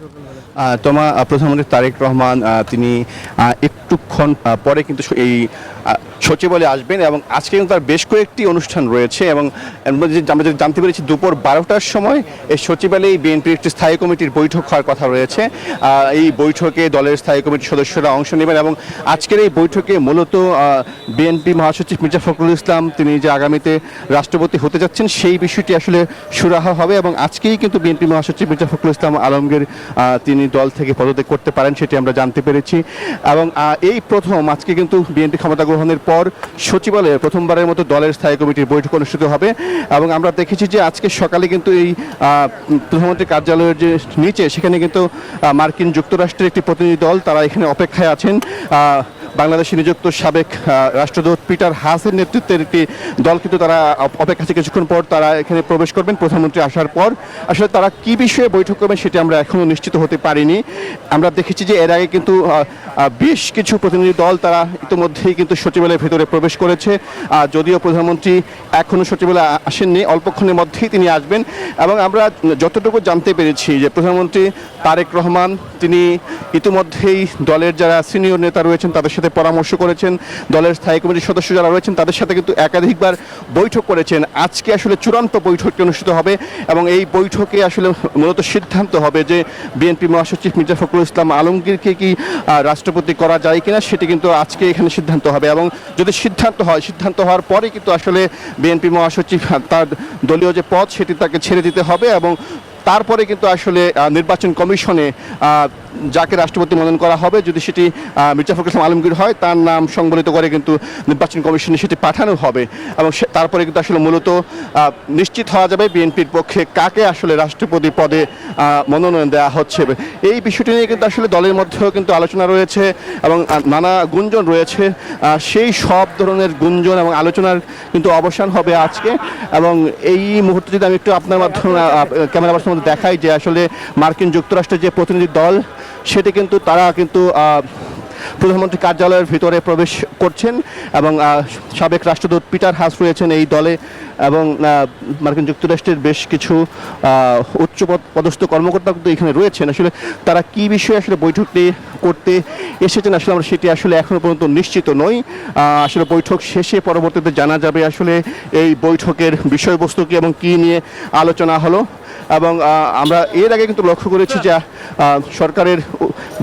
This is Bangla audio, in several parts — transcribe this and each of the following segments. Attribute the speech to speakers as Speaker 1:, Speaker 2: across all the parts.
Speaker 1: প্রধানমন্ত্রী তারেক রহমান তিনি একটুক্ষণ পরে কিন্তু এই সচিবালয়ে আসবেন এবং আজকে কিন্তু তার বেশ কয়েকটি অনুষ্ঠান রয়েছে এবং আমরা যদি জানতে পেরেছি দুপুর 12টার সময় এই সচিবালয়ে বিএনপির একটি স্থায়ী কমিটির বৈঠক হওয়ার কথা রয়েছে। এই বৈঠকে দলের স্থায়ী কমিটির সদস্যরা অংশ নেবেন এবং আজকের এই বৈঠকে মূলত বিএনপি মহাসচিব মির্জা ফখরুল ইসলাম তিনি যে আগামীতে রাষ্ট্রপতি হতে যাচ্ছেন সেই বিষয়টি আসলে সুরাহা হবে এবং আজকেই কিন্তু বিএনপি মহাসচিব মির্জা ফখরুল ইসলাম আলমগীর তিনি দল থেকে পদত্যাগ করতে পারেন সেটি আমরা জানতে পেরেছি এবং এই প্রথম আজকে কিন্তু বিএনপি ক্ষমতা গ্রহণের পর সচিবালয়ে প্রথমবারের মতো দলের স্থায়ী কমিটির বৈঠক অনুষ্ঠিত হবে এবং আমরা দেখেছি যে আজকে সকালে কিন্তু এই প্রধানমন্ত্রীর কার্যালয়ের যে নিচে সেখানে কিন্তু মার্কিন যুক্তরাষ্ট্রের একটি প্রতিনিধি দল তারা এখানে অপেক্ষায় আছেন। বাংলাদেশে নিযুক্ত সাবেক রাষ্ট্রদূত পিটার হাসের নেতৃত্বের একটি দল কিন্তু তারা অপেক্ষা আছে, কিছুক্ষণ পর তারা এখানে প্রবেশ করবেন প্রধানমন্ত্রী আসার পর। আসলে তারা কি বিষয়ে বৈঠক করবেন সেটি আমরা এখনও নিশ্চিত হতে পারিনি। আমরা দেখেছি যে এর আগে কিন্তু বেশ কিছু প্রতিনিধি দল তারা ইতিমধ্যেই কিন্তু সচিবালয়ের ভেতরে প্রবেশ করেছে, যদিও প্রধানমন্ত্রী এখনও সচিবালয়ে আসেননি, অল্পক্ষণের মধ্যেই তিনি আসবেন। এবং আমরা যতটুকু জানতে পেরেছি যে প্রধানমন্ত্রী তারেক রহমান তিনি ইতিমধ্যেই দলের যারা সিনিয়র নেতা রয়েছেন তাদের সাথে পরামর্শ করেছেন, দলের স্থায়ী কমিটির সদস্য যারা রয়েছেন তাদের সাথে কিন্তু একাধিকবার বৈঠক করেছেন। আজকে আসলে চূড়ান্ত বৈঠকটি অনুষ্ঠিত হবে এবং এই বৈঠকে আসলে মূলত সিদ্ধান্ত হবে যে বিএনপি মহাসচিব মির্জা ফখরুল ইসলাম আলমগীরকে কি রাষ্ট্রপতি করা যায় কিনা সেটি কিন্তু আজকে এখানে সিদ্ধান্ত হবে এবং যদি সিদ্ধান্ত হওয়ার পরে কিন্তু আসলে বিএনপি মহাসচিব তার দলীয় যে পদ সেটি তাকে ছেড়ে দিতে হবে এবং তারপরে কিন্তু আসলে নির্বাচন কমিশনে যাকে রাষ্ট্রপতি মনোনয়ন করা হবে যদি সেটি মির্জা ফখরুল ইসলাম আলমগীর হয় তার নাম সংবলিত করে কিন্তু নির্বাচন কমিশনে সেটি পাঠানো হবে এবং তারপরে কিন্তু আসলে মূলত নিশ্চিত হওয়া যাবে বিএনপির পক্ষে কাকে আসলে রাষ্ট্রপতি পদে মনোনয়ন দেওয়া হচ্ছে। এই বিষয়টি নিয়ে কিন্তু আসলে দলের মধ্যেও কিন্তু আলোচনা রয়েছে এবং নানা গুঞ্জন রয়েছে, সেই সব ধরনের গুঞ্জন এবং আলোচনার কিন্তু অবসান হবে আজকে। এবং এই মুহূর্তে যদি আমি একটু আপনার মাধ্যমে ক্যামেরা পার্সনের মধ্যে দেখাই যে আসলে মার্কিন যুক্তরাষ্ট্রের যে প্রতিনিধি দল সেটি কিন্তু তারা কিন্তু প্রধানমন্ত্রী কার্যালয়ের ভিতরে প্রবেশ করছেন এবং সাবেক রাষ্ট্রদূত পিটার হাস রয়েছেন এই দলে এবং মার্কিন যুক্তরাষ্ট্রের বেশ কিছু উচ্চ পদস্থ কর্মকর্তা কিন্তু এখানে রয়েছেন। আসলে তারা কি বিষয়ে আসলে বৈঠকটি করতে এসেছেন আসলে আমরা সেটি আসলে এখনও পর্যন্ত নিশ্চিত নই। আসলে বৈঠক শেষে পরবর্তীতে জানা যাবে আসলে এই বৈঠকের বিষয়বস্তু কি এবং কী নিয়ে আলোচনা হলো। এবং আমরা এর আগে কিন্তু লক্ষ্য করেছি যে সরকারের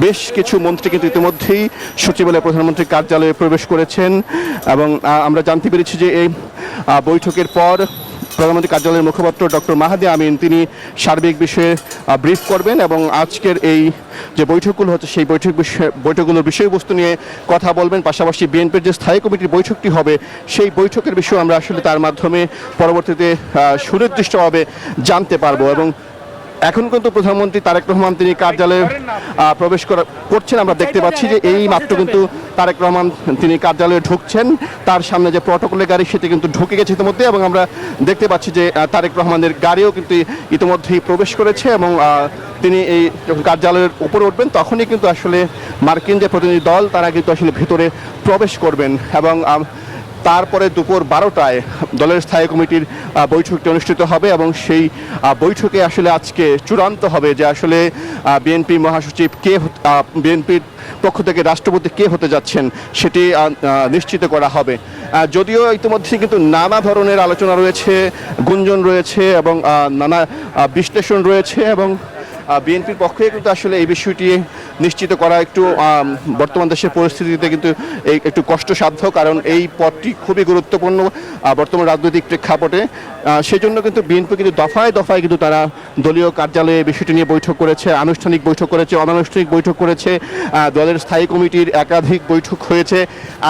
Speaker 1: বেশ কিছু মন্ত্রী কিন্তু ইতিমধ্যেই সচিবালয়ে প্রধানমন্ত্রীর কার্যালয়ে প্রবেশ করেছেন এবং আমরা জানতে পেরেছি যে এই বৈঠকের পর প্রধানমন্ত্রী কার্যালয়ের মুখপাত্র ডক্টর মাহাদি আমিন তিনি সার্বিক বিষয়ে ব্রিফ করবেন এবং আজকের এই যে বৈঠকগুলো হচ্ছে সেই বৈঠকগুলোর বিষয়বস্তু নিয়ে কথা বলবেন। পাশাপাশি বিএনপির যে স্থায়ী কমিটির বৈঠকটি হবে সেই বৈঠকের বিষয়ে আমরা আসলে তার মাধ্যমে পরবর্তীতে সুনির্দিষ্টভাবে জানতে পারবো। এবং এখন কিন্তু প্রধানমন্ত্রী তারেক রহমান তিনি কার্যালয়ে প্রবেশ করছেন, আমরা দেখতে পাচ্ছি যে এই মাত্র কিন্তু তারেক রহমান তিনি কার্যালয়ে ঢুকছেন, তার সামনে যে প্রটোকলের গাড়ি সেটি কিন্তু ঢুকে গেছে ইতিমধ্যে এবং আমরা দেখতে পাচ্ছি যে তারেক রহমানের গাড়িও কিন্তু ইতিমধ্যেই প্রবেশ করেছে এবং তিনি এই কার্যালয়ের উপরে উঠবেন তখনই কিন্তু আসলে মার্কিন যে প্রতিনিধি দল তারা কিন্তু আসলে ভিতরে প্রবেশ করবেন এবং তারপরে দুপুর 12টায় দলের স্থায়ী কমিটির বৈঠকটি অনুষ্ঠিত হবে এবং সেই বৈঠকে আসলে আজকে চূড়ান্ত হবে যে আসলে বিএনপি মহাসচিব কে, বিএনপির পক্ষ থেকে রাষ্ট্রপতি কে হতে যাচ্ছেন সেটি নিশ্চিত করা হবে। যদিও ইতিমধ্যে কিন্তু নানা ধরনের আলোচনা রয়েছে, গুঞ্জন রয়েছে এবং নানা বিশ্লেষণ রয়েছে এবং বিএনপির পক্ষে কিন্তু আসলে এই বিষয়টি নিশ্চিত করা একটু বর্তমান দেশের পরিস্থিতিতে কিন্তু একটু কষ্টসাধ্য, কারণ এই পদটি খুবই গুরুত্বপূর্ণ বর্তমান রাজনৈতিক প্রেক্ষাপটে। সেই জন্য কিন্তু বিএনপি কিন্তু দফায় দফায় কিন্তু তারা দলীয় কার্যালয়ে বিষয়টি নিয়ে বৈঠক করেছে, আনুষ্ঠানিক বৈঠক করেছে, অনানুষ্ঠানিক বৈঠক করেছে, দলের স্থায়ী কমিটির একাধিক বৈঠক হয়েছে।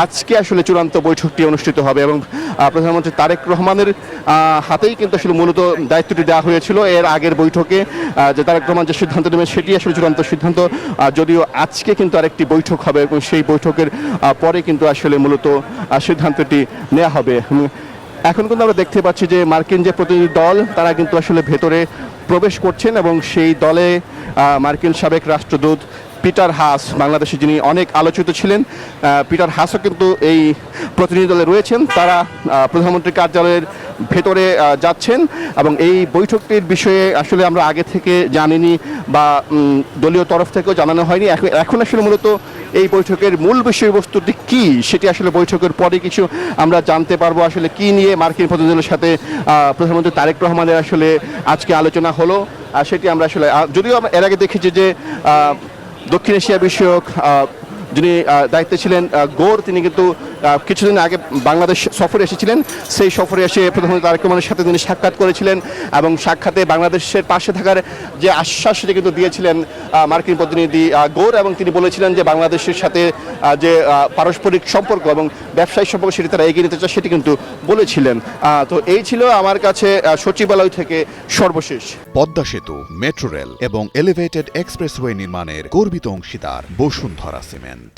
Speaker 1: আজকে আসলে চূড়ান্ত বৈঠকটি অনুষ্ঠিত হবে এবং প্রধানমন্ত্রী তারেক রহমানের হাতেই কিন্তু আসলে মূলত দায়িত্বটি দেওয়া হয়েছিল এর আগের বৈঠকে, যে তারেক রহমান যে সিদ্ধান্ত নেবেন সেটি আসলে চূড়ান্ত সিদ্ধান্ত। যদিও আজকে কিন্তু আরেকটি বৈঠক হবে এবং সেই বৈঠকের পরে কিন্তু আসলে মূলত সিদ্ধান্তটি নেওয়া হবে। এখন কিন্তু আমরা দেখতে পাচ্ছি যে মার্কিন যে প্রতিনিধি দল তারা কিন্তু আসলে ভেতরে প্রবেশ করছেন এবং সেই দলে মার্কিন সাবেক রাষ্ট্রদূত পিটার হাস, বাংলাদেশে যিনি অনেক আলোচিত ছিলেন, পিটার হাসও কিন্তু এই প্রতিনিধি দলে রয়েছেন। তারা প্রধানমন্ত্রীর কার্যালয়ের ভেতরে যাচ্ছেন এবং এই বৈঠকটির বিষয়ে আসলে আমরা আগে থেকে জানিনি বা দলীয় তরফ থেকেও জানানো হয়নি। এখন আসলে মূলত এই বৈঠকের মূল বিষয়বস্তুটি কি সেটি আসলে বৈঠকের পরে কিছু আমরা জানতে পারবো। আসলে কি নিয়ে মার্কিন প্রতিনিধিদের সাথে প্রধানমন্ত্রী তারেক রহমানের আসলে আজকে আলোচনা হলো সেটি আমরা আসলে, যদিও আমরা এর আগে দেখেছি যে দক্ষিণ এশিয়া বিষয়ক যিনি দায়িত্বে ছিলেন গৌর, তিনি কিন্তু কিছুদিন আগে বাংলাদেশ সফরে এসেছিলেন। সেই সফরে এসে প্রধানমন্ত্রী তারেক রহমানের সাথে তিনি সাক্ষাৎ করেছিলেন এবং সাক্ষাতে বাংলাদেশের পাশে থাকার যে আশ্বাস সেটি কিন্তু দিয়েছিলেন মার্কিন প্রতিনিধি গৌর, এবং তিনি বলেছিলেন যে বাংলাদেশের সাথে যে পারস্পরিক সম্পর্ক এবং ব্যবসায়িক সম্পর্ক সেটি তারা এগিয়ে নিতে চায় সেটি কিন্তু বলেছিলেন। তো এই ছিল আমার কাছে সচিবালয় থেকে সর্বশেষ।
Speaker 2: পদ্মা সেতু, মেট্রো রেল এবং এলিভেটেড এক্সপ্রেসওয়ে নির্মাণের গর্বিত অংশীদার বসুন্ধরা সিমেন্ট।